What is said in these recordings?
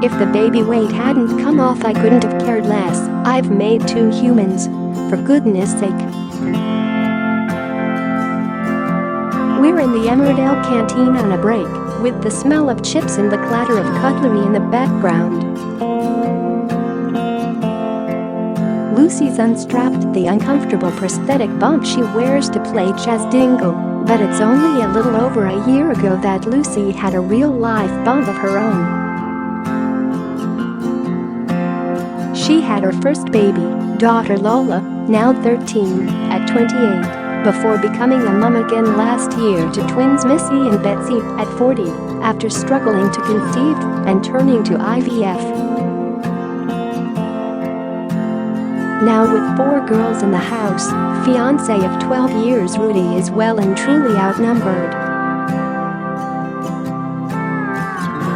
If the baby weight hadn't come off, I couldn't have cared less. I've made 2 humans. For goodness sake. We're in the Emmerdale canteen on a break, with the smell of chips and the clatter of cutlery in the background. Lucy's unstrapped the uncomfortable prosthetic bump she wears to play Chas Dingle, but it's only a little over a year ago that Lucy had a real-life bump of her own. She had her first baby, daughter Lola, now 13, at 28, before becoming a mum again last year to twins Missy and Betsy at 40, after struggling to conceive and turning to IVF. Now with 4 girls in the house, fiancé of 12 years Rudi is well and truly outnumbered.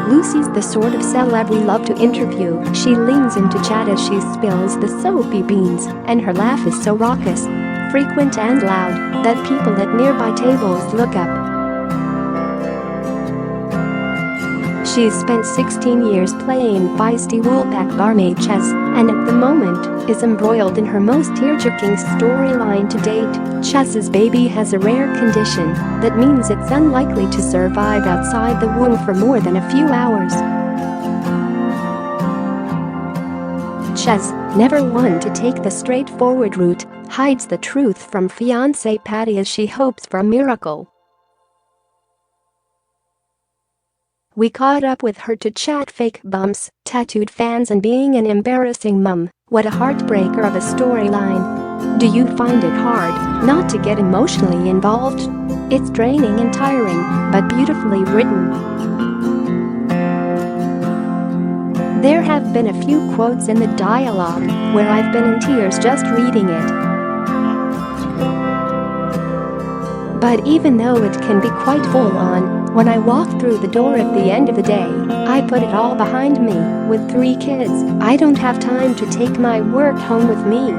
Lucy's the sort of celeb we love to interview. She leans into chat as she spills the soapy beans, and her laugh is so raucous, frequent and loud, that people at nearby tables look up. She's spent 16 years playing feisty Woolpack barmaid Chas, and at the moment is embroiled in her most tearjerking storyline to date. Chas's baby has a rare condition that means it's unlikely to survive outside the womb for more than a few hours. Chas, never one to take the straightforward route, hides the truth from fiancé Paddy as she hopes for a miracle. We caught up with her to chat fake bumps, tattooed fans and being an embarrassing mum. What a heartbreaker of a storyline. Do you find it hard not to get emotionally involved? It's draining and tiring, but beautifully written. There have been a few quotes in the dialogue where I've been in tears just reading it. But even though it can be quite full-on, when I walk through the door at the end of the day, I put it all behind me. With 3 kids, I don't have time to take my work home with me.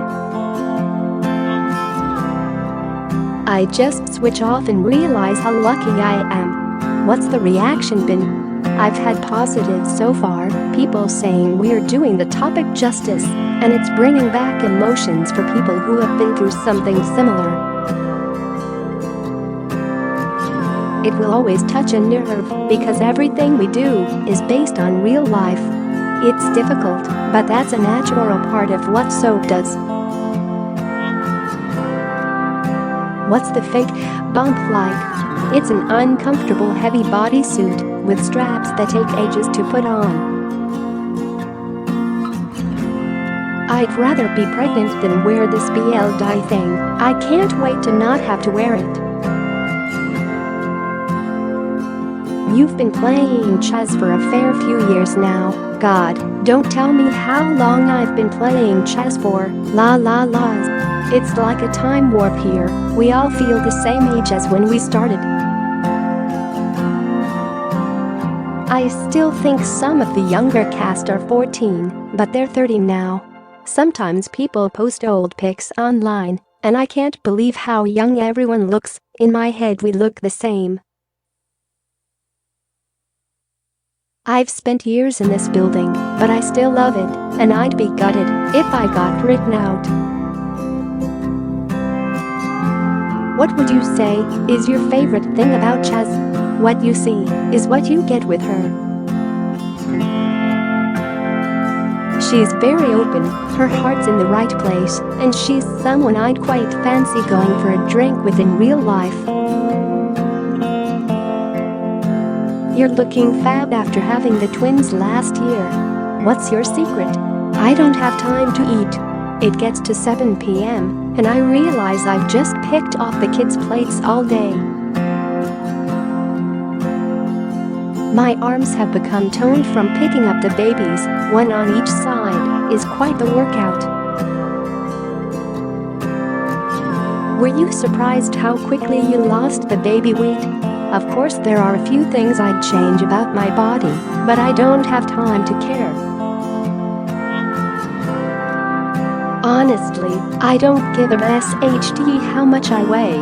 I just switch off and realize how lucky I am. What's the reaction been? I've had positives so far, people saying we're doing the topic justice, and it's bringing back emotions for people who have been through something similar. It will always touch a nerve because everything we do is based on real life. It's difficult, but that's a natural part of what soap does. What's the fake bump like? It's an uncomfortable heavy bodysuit with straps that take ages to put on. I'd rather be pregnant than wear this BL thing. I can't wait to not have to wear it. You've been playing Chas for a fair few years now. God, don't tell me how long I've been playing Chas for. La la la. It's like a time warp here. We all feel the same age as when we started. I still think some of the younger cast are 14, but they're 30 now. Sometimes people post old pics online, and I can't believe how young everyone looks. In my head we look the same. I've spent years in this building, but I still love it, and I'd be gutted if I got written out. What would you say is your favorite thing about Chas? What you see is what you get with her. She's very open, her heart's in the right place, and she's someone I'd quite fancy going for a drink with in real life. You're looking fab after having the twins last year. What's your secret? I don't have time to eat. It gets to 7 p.m. and I realize I've just picked off the kids' plates all day. My arms have become toned from picking up the babies, one on each side, is quite the workout. Were you surprised how quickly you lost the baby weight? Of course there are a few things I'd change about my body, but I don't have time to care. Honestly, I don't give a SHD how much I weigh.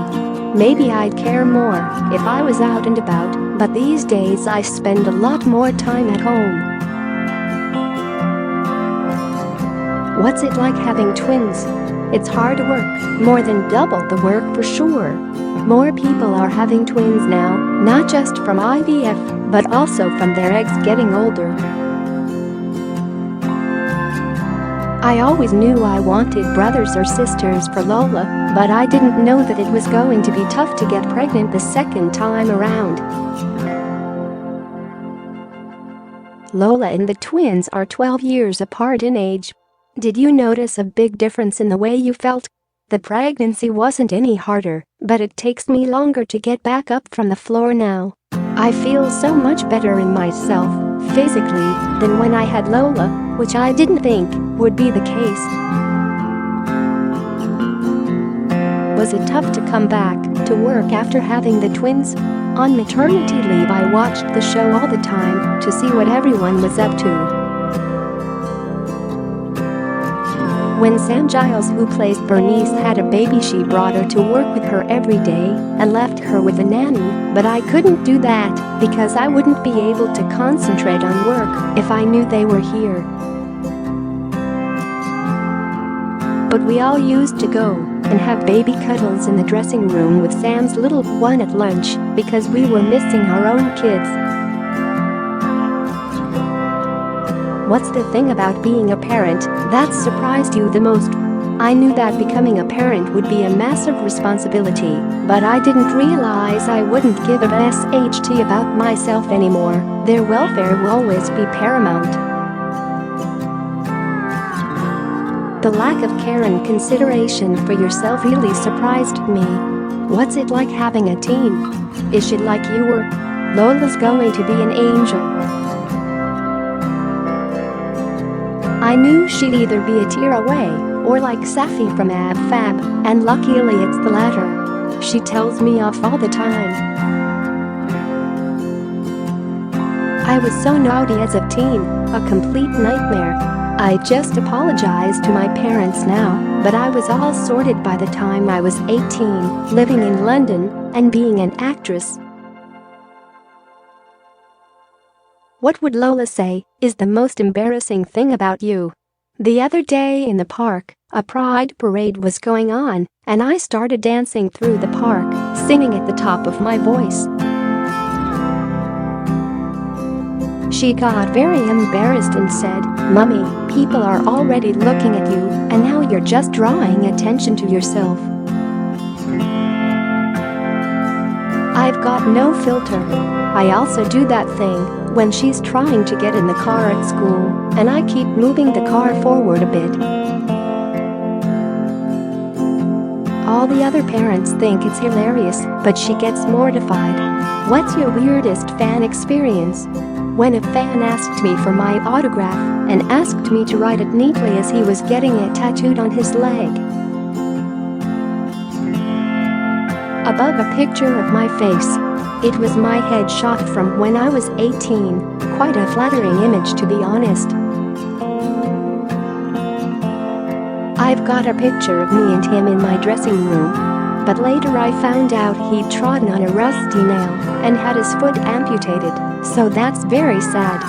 Maybe I'd care more if I was out and about, but these days I spend a lot more time at home. What's it like having twins? It's hard work, more than double the work for sure. More people are having twins now, not just from IVF, but also from their eggs getting older. I always knew I wanted brothers or sisters for Lola, but I didn't know that it was going to be tough to get pregnant the second time around. Lola and the twins are 12 years apart in age. Did you notice a big difference in the way you felt? The pregnancy wasn't any harder, but it takes me longer to get back up from the floor now. I feel so much better in myself, physically, than when I had Lola, which I didn't think would be the case. Was it tough to come back to work after having the twins? On maternity leave, I watched the show all the time to see what everyone was up to. When Sam Giles, who plays Bernice, had a baby, she brought her to work with her every day and left her with a nanny, but I couldn't do that because I wouldn't be able to concentrate on work if I knew they were here. But we all used to go and have baby cuddles in the dressing room with Sam's little one at lunch because we were missing our own kids. What's the thing about being a parent that surprised you the most? I knew that becoming a parent would be a massive responsibility, but I didn't realize I wouldn't give a SHT about myself anymore. Their welfare will always be paramount. The lack of care and consideration for yourself really surprised me. What's it like having a teen? Is she like you or? Lola's going to be an angel. I knew she'd either be a tear away or like Safi from Ab Fab, and luckily it's the latter. She tells me off all the time. I was so naughty as a teen, a complete nightmare. I just apologize to my parents now, but I was all sorted by the time I was 18, living in London and being an actress. What would Lola say is the most embarrassing thing about you? The other day in the park, a pride parade was going on, and I started dancing through the park, singing at the top of my voice. She got very embarrassed and said, "Mummy, people are already looking at you, and now you're just drawing attention to yourself." I've got no filter. I also do that thing when she's trying to get in the car at school, and I keep moving the car forward a bit. All the other parents think it's hilarious, but she gets mortified. What's your weirdest fan experience? When a fan asked me for my autograph and asked me to write it neatly as he was getting it tattooed on his leg. Above a picture of my face, it was my headshot from when I was 18, quite a flattering image to be honest. I've got a picture of me and him in my dressing room, but later I found out he'd trodden on a rusty nail and had his foot amputated, so that's very sad.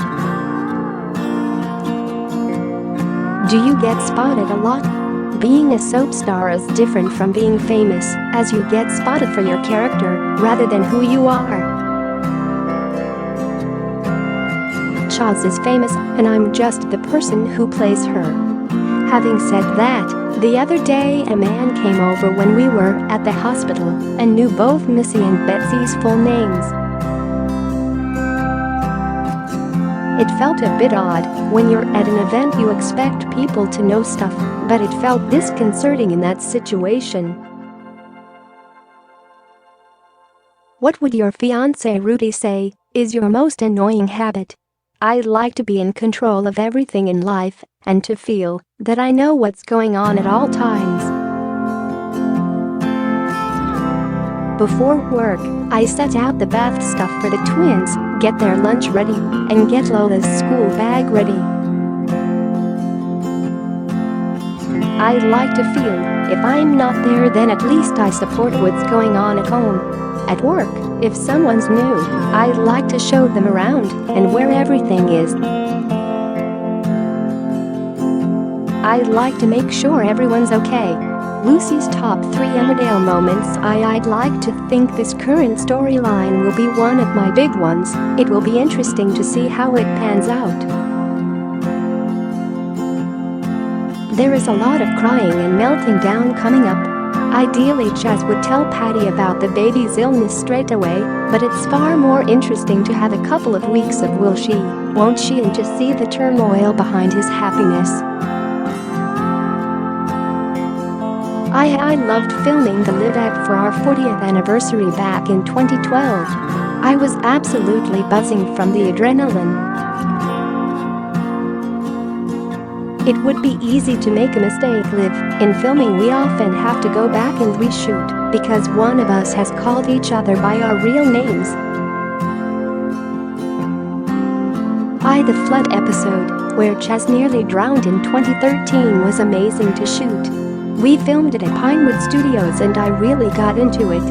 Do you get spotted a lot? Being a soap star is different from being famous, as you get spotted for your character rather than who you are. Chas is famous, and I'm just the person who plays her. Having said that, the other day a man came over when we were at the hospital and knew both Missy and Betsy's full names. It felt a bit odd. When you're at an event you expect people to know stuff, but it felt disconcerting in that situation. What would your fiancé Rudi say is your most annoying habit? I'd like to be in control of everything in life and to feel that I know what's going on at all times. Before work, I set out the bath stuff for the twins, get their lunch ready, and get Lola's school bag ready. I like to feel if I'm not there, then at least I support what's going on at home. At work, if someone's new, I like to show them around and where everything is. I'd like to make sure everyone's okay. Lucy's top 3 Emmerdale moments. I'd like to think this current storyline will be one of my big ones. It will be interesting to see how it pans out. There is a lot of crying and melting down coming up. Ideally, Chas would tell Paddy about the baby's illness straight away, but it's far more interesting to have a couple of weeks of will she, won't she, and to see the turmoil behind his happiness. I loved filming the live-out for our 40th anniversary back in 2012. I was absolutely buzzing from the adrenaline. It would be easy to make a mistake. In filming, we often have to go back and reshoot because one of us has called each other by our real names. The flood episode, where Chas nearly drowned in 2013, was amazing to shoot. We filmed it at Pinewood Studios and I really got into it.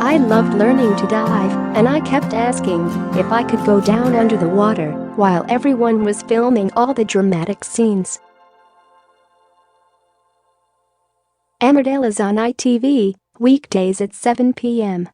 I loved learning to dive, and I kept asking if I could go down under the water while everyone was filming all the dramatic scenes. Emmerdale is on ITV, weekdays at 7 p.m.